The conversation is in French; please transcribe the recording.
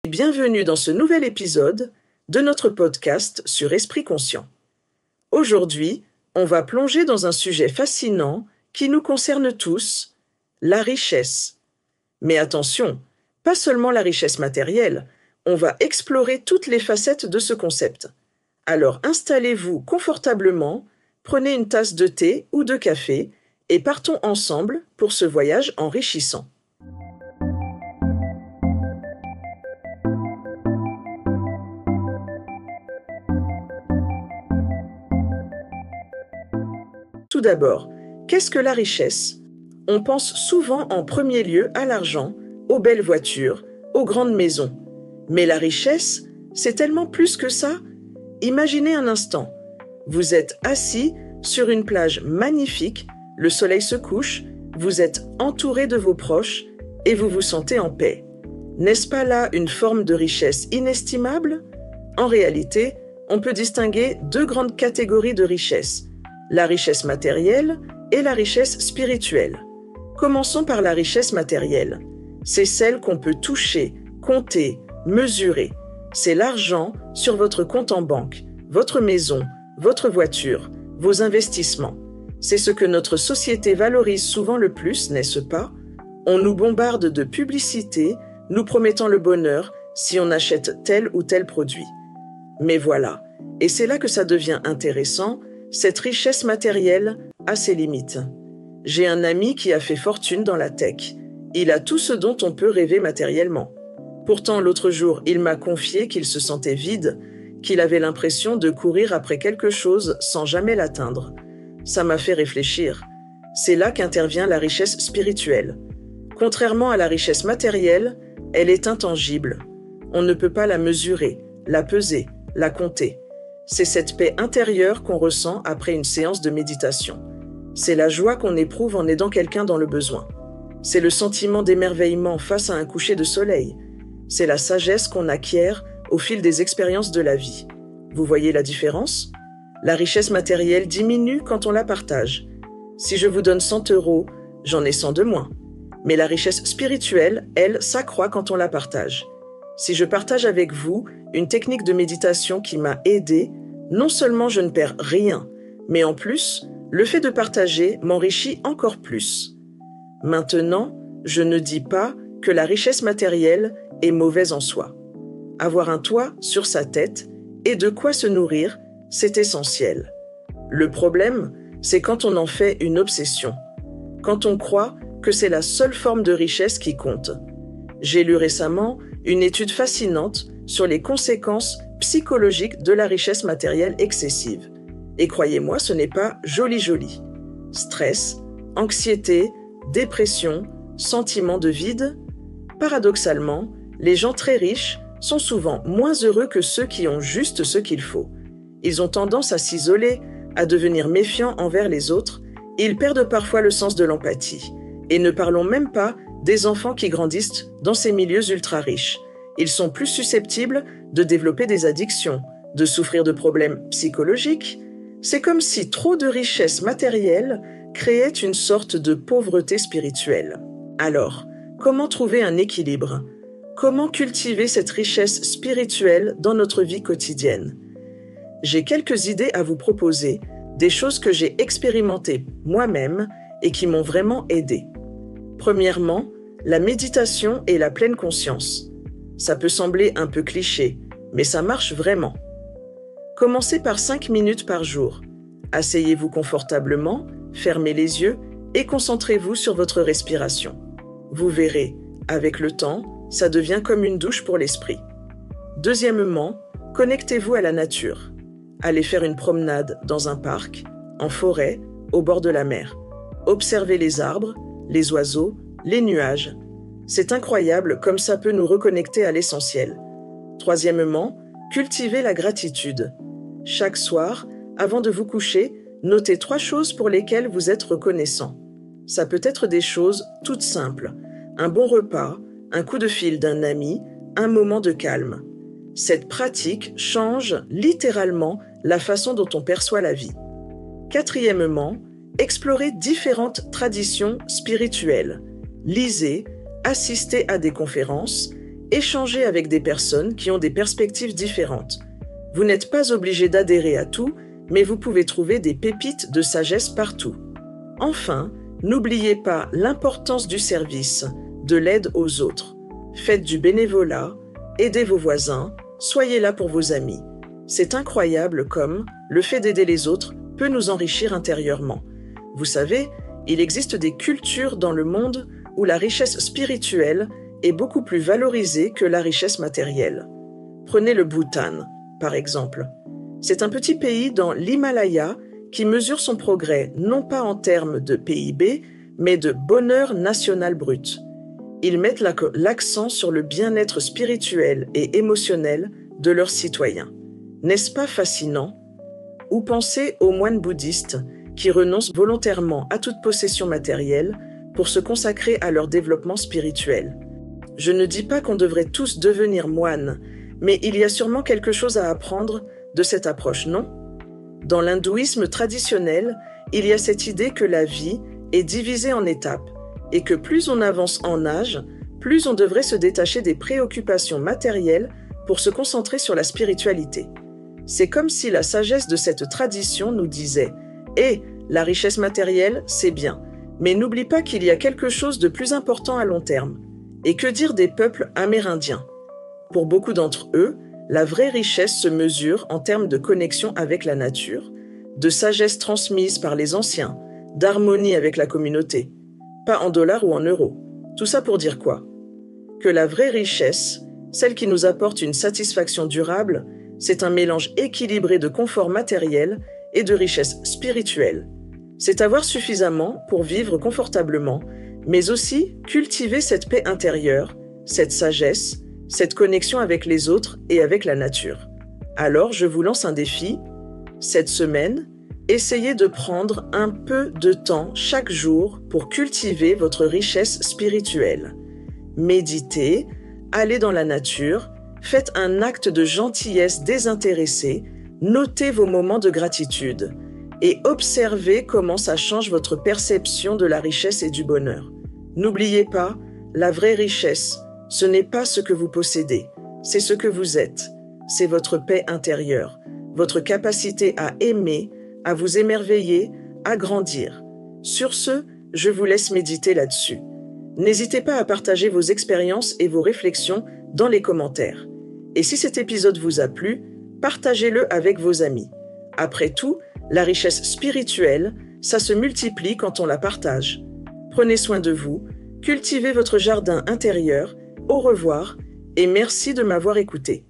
Bienvenue dans ce nouvel épisode de notre podcast sur Esprit Conscient. Aujourd'hui, on va plonger dans un sujet fascinant qui nous concerne tous, la richesse. Mais attention, pas seulement la richesse matérielle, on va explorer toutes les facettes de ce concept. Alors installez-vous confortablement, prenez une tasse de thé ou de café et partons ensemble pour ce voyage enrichissant. Tout d'abord, qu'est-ce que la richesse ? On pense souvent en premier lieu à l'argent, aux belles voitures, aux grandes maisons. Mais la richesse, c'est tellement plus que ça. Imaginez un instant, vous êtes assis sur une plage magnifique, le soleil se couche, vous êtes entouré de vos proches et vous vous sentez en paix. N'est-ce pas là une forme de richesse inestimable ? En réalité, on peut distinguer deux grandes catégories de richesse. La richesse matérielle et la richesse spirituelle. Commençons par la richesse matérielle. C'est celle qu'on peut toucher, compter, mesurer. C'est l'argent sur votre compte en banque, votre maison, votre voiture, vos investissements. C'est ce que notre société valorise souvent le plus, n'est-ce pas ? On nous bombarde de publicités, nous promettant le bonheur si on achète tel ou tel produit. Mais voilà, et c'est là que ça devient intéressant. Cette richesse matérielle a ses limites. J'ai un ami qui a fait fortune dans la tech. Il a tout ce dont on peut rêver matériellement. Pourtant, l'autre jour, il m'a confié qu'il se sentait vide, qu'il avait l'impression de courir après quelque chose sans jamais l'atteindre. Ça m'a fait réfléchir. C'est là qu'intervient la richesse spirituelle. Contrairement à la richesse matérielle, elle est intangible. On ne peut pas la mesurer, la peser, la compter. C'est cette paix intérieure qu'on ressent après une séance de méditation. C'est la joie qu'on éprouve en aidant quelqu'un dans le besoin. C'est le sentiment d'émerveillement face à un coucher de soleil. C'est la sagesse qu'on acquiert au fil des expériences de la vie. Vous voyez la différence ? La richesse matérielle diminue quand on la partage. Si je vous donne 100 €, j'en ai 100 de moins. Mais la richesse spirituelle, elle, s'accroît quand on la partage. Si je partage avec vous une technique de méditation qui m'a aidé, non seulement je ne perds rien, mais en plus, le fait de partager m'enrichit encore plus. Maintenant, je ne dis pas que la richesse matérielle est mauvaise en soi. Avoir un toit sur sa tête et de quoi se nourrir, c'est essentiel. Le problème, c'est quand on en fait une obsession, quand on croit que c'est la seule forme de richesse qui compte. J'ai lu récemment une étude fascinante sur les conséquences psychologiques de la richesse matérielle excessive. Et croyez-moi, ce n'est pas joli. Stress, anxiété, dépression, sentiment de vide. Paradoxalement, les gens très riches sont souvent moins heureux que ceux qui ont juste ce qu'il faut. Ils ont tendance à s'isoler, à devenir méfiants envers les autres. Ils perdent parfois le sens de l'empathie. Et ne parlons même pas des enfants qui grandissent dans ces milieux ultra riches. Ils sont plus susceptibles de développer des addictions, de souffrir de problèmes psychologiques. C'est comme si trop de richesse matérielle créait une sorte de pauvreté spirituelle. Alors, comment trouver un équilibre ? Comment cultiver cette richesse spirituelle dans notre vie quotidienne ? J'ai quelques idées à vous proposer, des choses que j'ai expérimentées moi-même et qui m'ont vraiment aidé. Premièrement, la méditation et la pleine conscience. Ça peut sembler un peu cliché, mais ça marche vraiment. Commencez par 5 minutes par jour. Asseyez-vous confortablement, fermez les yeux et concentrez-vous sur votre respiration. Vous verrez, avec le temps, ça devient comme une douche pour l'esprit. Deuxièmement, connectez-vous à la nature. Allez faire une promenade dans un parc, en forêt, au bord de la mer. Observez les arbres, les oiseaux, les nuages. C'est incroyable comme ça peut nous reconnecter à l'essentiel. Troisièmement, cultivez la gratitude. Chaque soir, avant de vous coucher, notez 3 choses pour lesquelles vous êtes reconnaissant. Ça peut être des choses toutes simples. Un bon repas, un coup de fil d'un ami, un moment de calme. Cette pratique change littéralement la façon dont on perçoit la vie. Quatrièmement, explorez différentes traditions spirituelles. Lisez, assistez à des conférences, Échangez avec des personnes qui ont des perspectives différentes. Vous n'êtes pas obligé d'adhérer à tout, mais vous pouvez trouver des pépites de sagesse partout. Enfin, n'oubliez pas l'importance du service, de l'aide aux autres. Faites du bénévolat, aidez vos voisins, soyez là pour vos amis. C'est incroyable comme le fait d'aider les autres peut nous enrichir intérieurement. Vous savez, il existe des cultures dans le monde où la richesse spirituelle est beaucoup plus valorisée que la richesse matérielle. Prenez le Bhoutan, par exemple. C'est un petit pays dans l'Himalaya qui mesure son progrès non pas en termes de PIB, mais de bonheur national brut. Ils mettent l'accent sur le bien-être spirituel et émotionnel de leurs citoyens. N'est-ce pas fascinant? Ou pensez aux moines bouddhistes qui renoncent volontairement à toute possession matérielle pour se consacrer à leur développement spirituel. Je ne dis pas qu'on devrait tous devenir moines, mais il y a sûrement quelque chose à apprendre de cette approche, non? Dans l'hindouisme traditionnel, il y a cette idée que la vie est divisée en étapes et que plus on avance en âge, plus on devrait se détacher des préoccupations matérielles pour se concentrer sur la spiritualité. C'est comme si la sagesse de cette tradition nous disait « Eh, la richesse matérielle, c'est bien, mais n'oublie pas qu'il y a quelque chose de plus important à long terme. » Et que dire des peuples amérindiens? Pour beaucoup d'entre eux, la vraie richesse se mesure en termes de connexion avec la nature, de sagesse transmise par les anciens, d'harmonie avec la communauté, pas en dollars ou en euros. Tout ça pour dire quoi? Que la vraie richesse, celle qui nous apporte une satisfaction durable, c'est un mélange équilibré de confort matériel et de richesse spirituelle. C'est avoir suffisamment pour vivre confortablement, mais aussi cultiver cette paix intérieure, cette sagesse, cette connexion avec les autres et avec la nature. Alors, je vous lance un défi. Cette semaine, essayez de prendre un peu de temps chaque jour pour cultiver votre richesse spirituelle. Méditez, allez dans la nature, faites un acte de gentillesse désintéressée, notez vos moments de gratitude et observez comment ça change votre perception de la richesse et du bonheur. N'oubliez pas, la vraie richesse, ce n'est pas ce que vous possédez, c'est ce que vous êtes. C'est votre paix intérieure, votre capacité à aimer, à vous émerveiller, à grandir. Sur ce, je vous laisse méditer là-dessus. N'hésitez pas à partager vos expériences et vos réflexions dans les commentaires. Et si cet épisode vous a plu, partagez-le avec vos amis. Après tout, la richesse spirituelle, ça se multiplie quand on la partage. Prenez soin de vous, cultivez votre jardin intérieur. Au revoir et merci de m'avoir écouté.